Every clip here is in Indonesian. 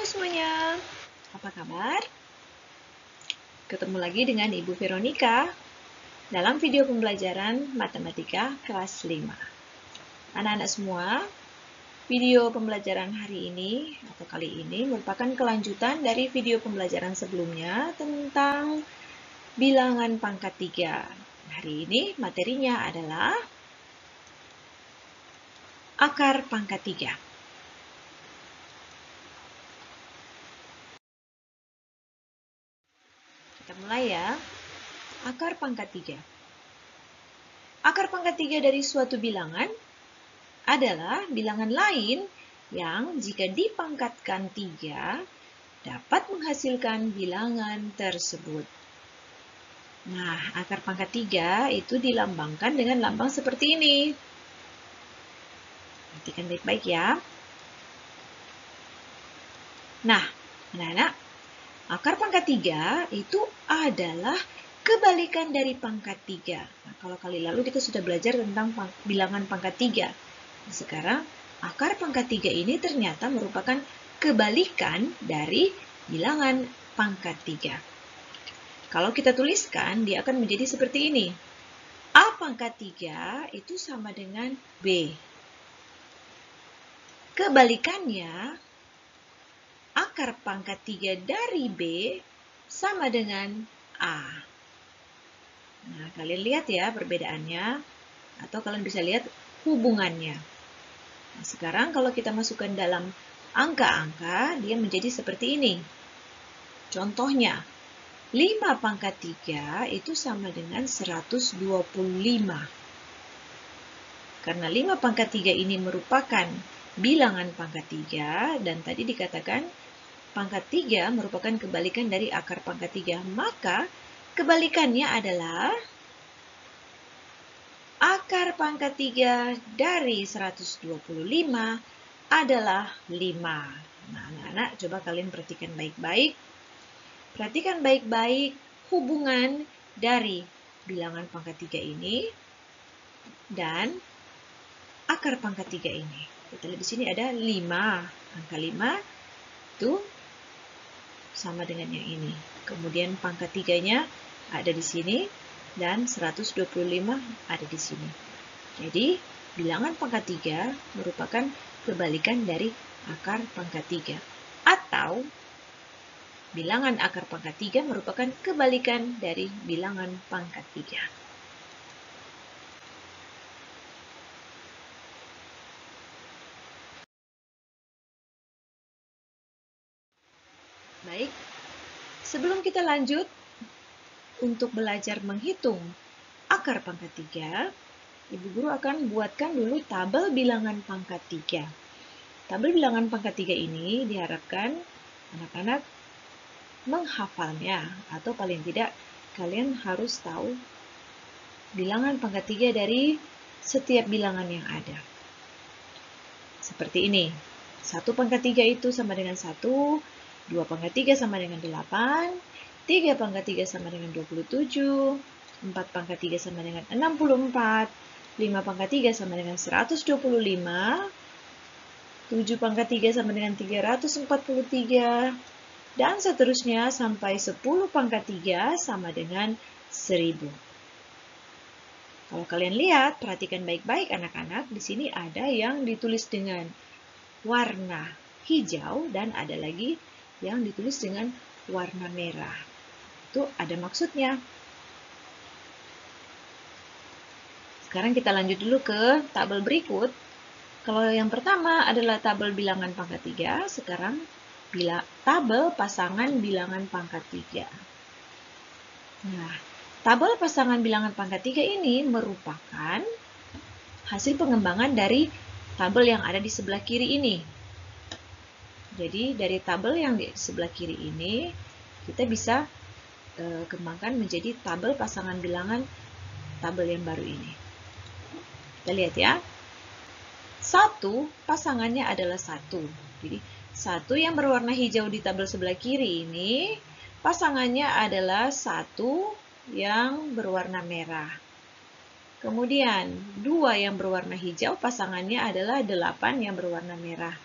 semuanya, apa kabar? Ketemu lagi dengan Ibu Veronica dalam video pembelajaran Matematika kelas 5. Anak-anak semua, video pembelajaran hari ini atau kali ini merupakan kelanjutan dari video pembelajaran sebelumnya tentang bilangan pangkat 3. Hari ini materinya adalah akar pangkat 3. Kita mulai ya. Akar pangkat 3. Akar pangkat 3 dari suatu bilangan adalah bilangan lain yang jika dipangkatkan 3 dapat menghasilkan bilangan tersebut. Nah, akar pangkat 3 itu dilambangkan dengan lambang seperti ini. Perhatikan baik-baik ya. Nah, anak-anak, akar pangkat 3 itu adalah kebalikan dari pangkat 3. Nah, kalau kali lalu kita sudah belajar tentang bilangan pangkat 3. Nah, sekarang, akar pangkat 3 ini ternyata merupakan kebalikan dari bilangan pangkat 3. Kalau kita tuliskan, dia akan menjadi seperti ini. A pangkat 3 itu sama dengan B. Kebalikannya, akar pangkat 3 dari B sama dengan A. Nah, kalian lihat ya perbedaannya, atau kalian bisa lihat hubungannya. Nah, sekarang kalau kita masukkan dalam angka-angka, dia menjadi seperti ini. Contohnya, 5 pangkat 3 itu sama dengan 125. Karena 5 pangkat 3 ini merupakan bilangan pangkat 3, dan tadi dikatakan pangkat 3 merupakan kebalikan dari akar pangkat 3, maka kebalikannya adalah akar pangkat 3 dari 125 adalah 5. Nah, anak-anak, coba kalian perhatikan baik-baik. Perhatikan baik-baik hubungan dari bilangan pangkat 3 ini dan akar pangkat 3 ini. Kita lihat di sini ada 5. Angka 5 itu sama dengan yang ini. Kemudian pangkat 3-nya ada di sini dan 125 ada di sini. Jadi, bilangan pangkat 3 merupakan kebalikan dari akar pangkat 3. Atau, bilangan akar pangkat 3 merupakan kebalikan dari bilangan pangkat 3. Baik, sebelum kita lanjut untuk belajar menghitung akar pangkat 3, Ibu Guru akan buatkan dulu tabel bilangan pangkat 3. Tabel bilangan pangkat 3 ini diharapkan anak-anak menghafalnya, atau paling tidak kalian harus tahu bilangan pangkat 3 dari setiap bilangan yang ada. Seperti ini. 1 pangkat 3 itu sama dengan 1, 2 pangkat 3 sama dengan 8, 3 pangkat 3 sama dengan 27, 4 pangkat 3 sama dengan 64, 5 pangkat 3 sama dengan 125, 7 pangkat 3 sama dengan 343, dan seterusnya sampai 10 pangkat 3 sama dengan 1000. Kalau kalian lihat, perhatikan baik-baik anak-anak, di sini ada yang ditulis dengan warna hijau dan ada lagi yang ditulis dengan warna merah. Itu ada maksudnya. Sekarang kita lanjut dulu ke tabel berikut. Kalau yang pertama adalah tabel bilangan pangkat 3, sekarang tabel pasangan bilangan pangkat 3. Nah, tabel pasangan bilangan pangkat 3 ini merupakan hasil pengembangan dari tabel yang ada di sebelah kiri ini. Jadi, dari tabel yang di sebelah kiri ini, kita bisa kembangkan menjadi tabel pasangan bilangan tabel yang baru ini. Kita lihat ya. 1 pasangannya adalah 1. Jadi, 1 yang berwarna hijau di tabel sebelah kiri ini, pasangannya adalah 1 yang berwarna merah. Kemudian, 2 yang berwarna hijau, pasangannya adalah 8 yang berwarna merah.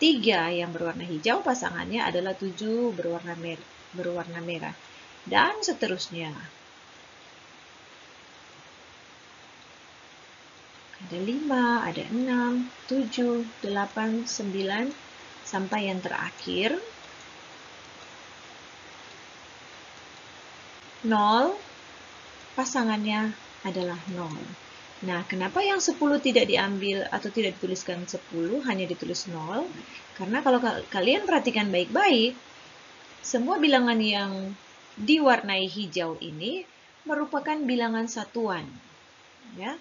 3 yang berwarna hijau pasangannya adalah 7 berwarna merah. Dan seterusnya. Ada 5, ada 6, 7, 8, 9, sampai yang terakhir 0, pasangannya adalah 0. Nah, kenapa yang 10 tidak diambil atau tidak dituliskan 10, hanya ditulis 0? Karena kalau kalian perhatikan baik-baik, semua bilangan yang diwarnai hijau ini merupakan bilangan satuan. Ya,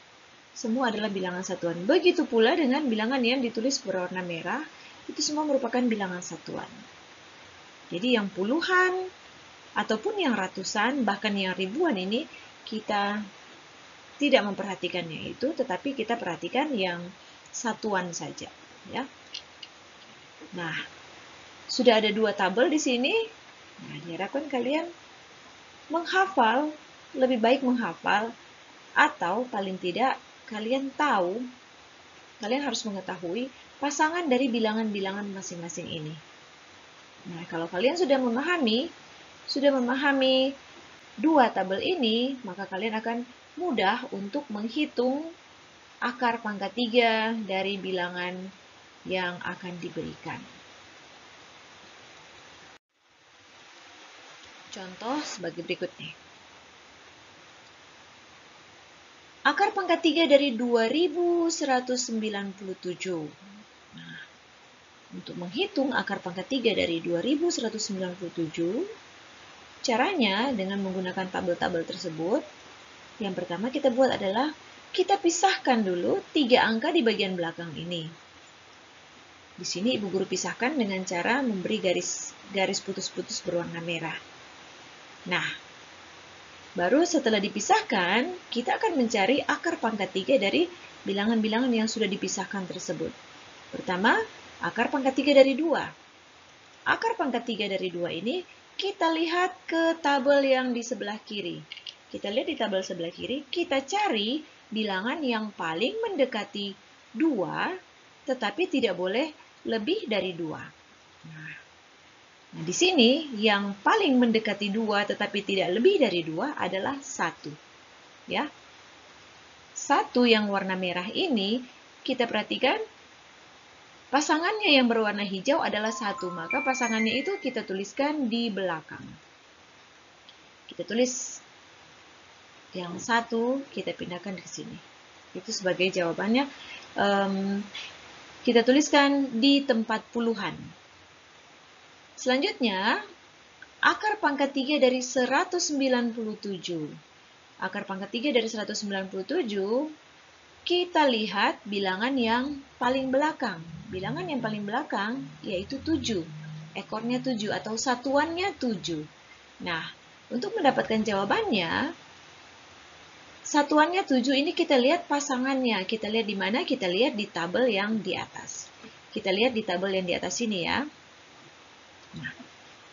semua adalah bilangan satuan. Begitu pula dengan bilangan yang ditulis berwarna merah, itu semua merupakan bilangan satuan. Jadi yang puluhan, ataupun yang ratusan, bahkan yang ribuan ini, kita tidak memperhatikannya itu, tetapi kita perhatikan yang satuan saja. Ya. Nah, sudah ada 2 tabel di sini. Nah, diharapkan kalian menghafal, lebih baik menghafal, atau paling tidak kalian tahu, kalian harus mengetahui pasangan dari bilangan-bilangan masing-masing ini. Nah, kalau kalian sudah memahami 2 tabel ini, maka kalian akan mudah untuk menghitung akar pangkat 3 dari bilangan yang akan diberikan. Contoh sebagai berikut nih. Akar pangkat 3 dari 2197. Nah, untuk menghitung akar pangkat 3 dari 2197, caranya dengan menggunakan tabel-tabel tersebut, yang pertama kita buat adalah kita pisahkan dulu 3 angka di bagian belakang ini. Di sini Ibu Guru pisahkan dengan cara memberi garis putus-putus berwarna merah. Nah, baru setelah dipisahkan, kita akan mencari akar pangkat 3 dari bilangan-bilangan yang sudah dipisahkan tersebut. Pertama, akar pangkat 3 dari 2. Akar pangkat 3 dari 2 ini kita lihat ke tabel yang di sebelah kiri. Kita lihat di tabel sebelah kiri, kita cari bilangan yang paling mendekati 2, tetapi tidak boleh lebih dari 2. Nah, di sini yang paling mendekati 2 tetapi tidak lebih dari 2 adalah 1. Ya. 1 yang warna merah ini, kita perhatikan pasangannya yang berwarna hijau adalah 1, maka pasangannya itu kita tuliskan di belakang. Kita tulis yang 1, kita pindahkan ke sini. Itu sebagai jawabannya. Kita tuliskan di tempat puluhan. Selanjutnya, akar pangkat 3 dari 197. Akar pangkat 3 dari 197, kita lihat bilangan yang paling belakang. Bilangan yang paling belakang yaitu 7. Ekornya 7 atau satuannya 7. Nah, untuk mendapatkan jawabannya, satuannya 7 ini kita lihat pasangannya. Kita lihat di mana? Kita lihat di tabel yang di atas. Kita lihat di tabel yang di atas ini ya. Nah,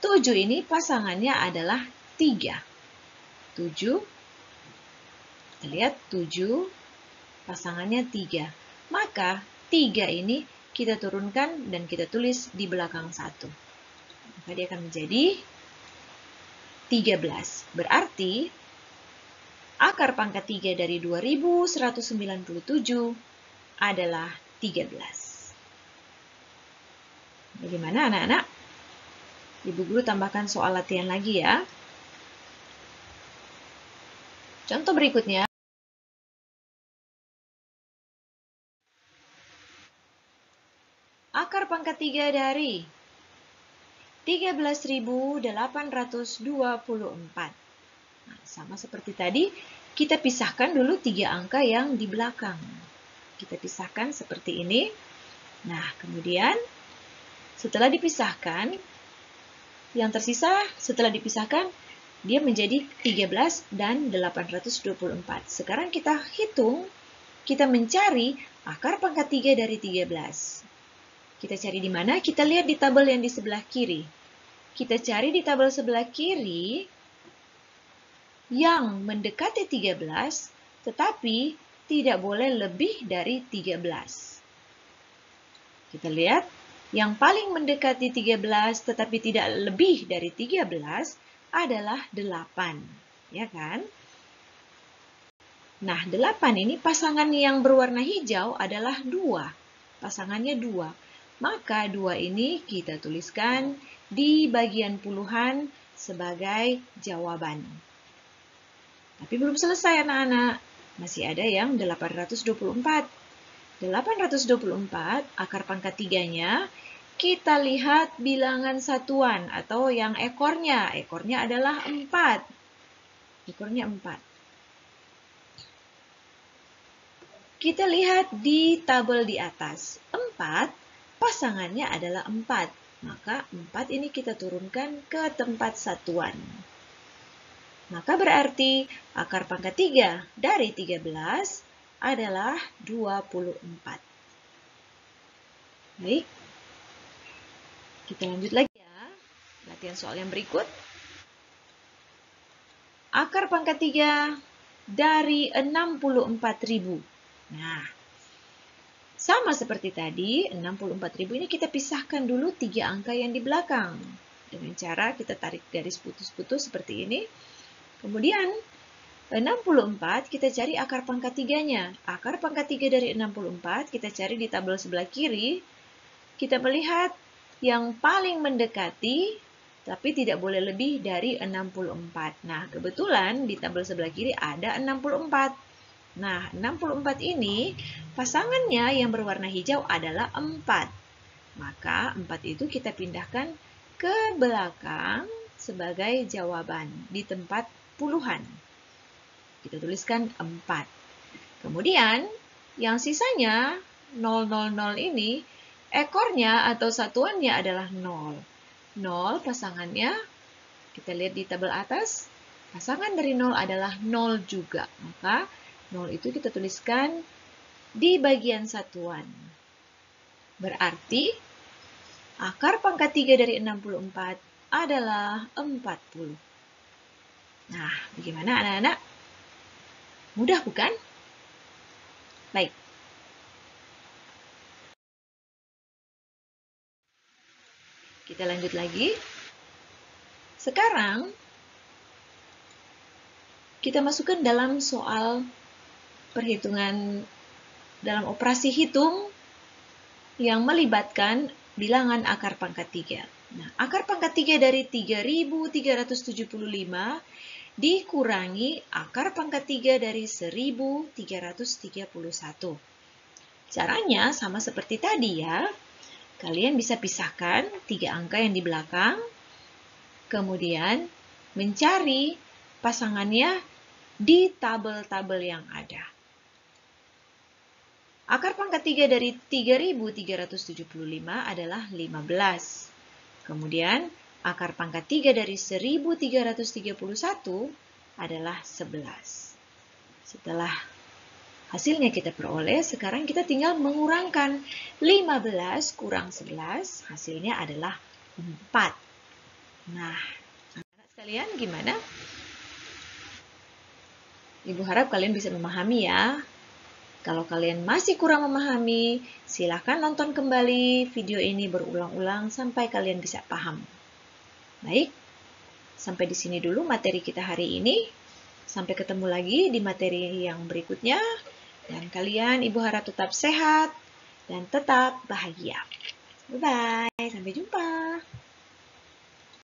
7 ini pasangannya adalah 3. 7, kita lihat 7, pasangannya 3. Maka 3 ini kita turunkan dan kita tulis di belakang 1. Maka dia akan menjadi 13. Berarti akar pangkat 3 dari 2197 adalah 13. Bagaimana anak-anak? Ibu Guru tambahkan soal latihan lagi ya. Contoh berikutnya. Akar pangkat 3 dari 13.824. Nah, sama seperti tadi, kita pisahkan dulu 3 angka yang di belakang. Kita pisahkan seperti ini. Nah, kemudian setelah dipisahkan, yang tersisa setelah dipisahkan, dia menjadi 13 dan 824. Sekarang kita hitung, kita mencari akar pangkat 3 dari 13. Kita cari di mana? Kita lihat di tabel yang di sebelah kiri. Kita cari di tabel sebelah kiri yang mendekati 13, tetapi tidak boleh lebih dari 13. Kita lihat Yang paling mendekati 13 tetapi tidak lebih dari 13 adalah 8. Ya kan? Nah, 8 ini pasangan yang berwarna hijau adalah 2. Pasangannya 2. Maka 2 ini kita tuliskan di bagian puluhan sebagai jawaban. Tapi belum selesai anak-anak. Masih ada yang 824. 824 akar pangkat 3-nya kita lihat bilangan satuan atau yang ekornya. Ekornya adalah 4. Ekornya 4. Kita lihat di tabel di atas. 4 pasangannya adalah 4. Maka 4 ini kita turunkan ke tempat satuan. Maka berarti akar pangkat 3 dari 13 adalah 24. Baik. Kita lanjut lagi ya. Latihan soal yang berikut. Akar pangkat 3 dari 64.000. Nah, sama seperti tadi, 64.000 ini kita pisahkan dulu 3 angka yang di belakang. Dengan cara kita tarik garis putus-putus seperti ini. Kemudian, 64 kita cari akar pangkat 3-nya. Akar pangkat 3 dari 64 kita cari di tabel sebelah kiri. Kita melihat yang paling mendekati, tapi tidak boleh lebih dari 64. Nah, kebetulan di tabel sebelah kiri ada 64. Nah, 64 ini pasangannya yang berwarna hijau adalah 4. Maka 4 itu kita pindahkan ke belakang sebagai jawaban di tempat puluhan. Kita tuliskan 4. Kemudian, yang sisanya 000 ini, ekornya atau satuannya adalah 0. 0 pasangannya, kita lihat di tabel atas, pasangan dari 0 adalah 0 juga. Maka 0 itu kita tuliskan di bagian satuan. Berarti akar pangkat 3 dari 64 adalah 40. Nah, bagaimana anak-anak? Mudah bukan? Baik. Kita lanjut lagi. Sekarang, kita masukkan dalam soal perhitungan dalam operasi hitung yang melibatkan bilangan akar pangkat 3. Nah, akar pangkat 3 dari 3.375 dikurangi akar pangkat 3 dari 1.331. Caranya sama seperti tadi ya. Kalian bisa pisahkan 3 angka yang di belakang, kemudian mencari pasangannya di tabel-tabel yang ada. Akar pangkat 3 dari 3.375 adalah 15. Kemudian, akar pangkat 3 dari 1.331 adalah 11. Setelah hasilnya kita peroleh, sekarang kita tinggal mengurangkan 15 kurang 11, hasilnya adalah 4. Nah, anak-anak sekalian gimana? Ibu harap kalian bisa memahami ya. Kalau kalian masih kurang memahami, silahkan nonton kembali video ini berulang-ulang sampai kalian bisa paham. Baik, sampai di sini dulu materi kita hari ini. Sampai ketemu lagi di materi yang berikutnya. Dan kalian, Ibu harap tetap sehat dan tetap bahagia. Bye-bye, sampai jumpa.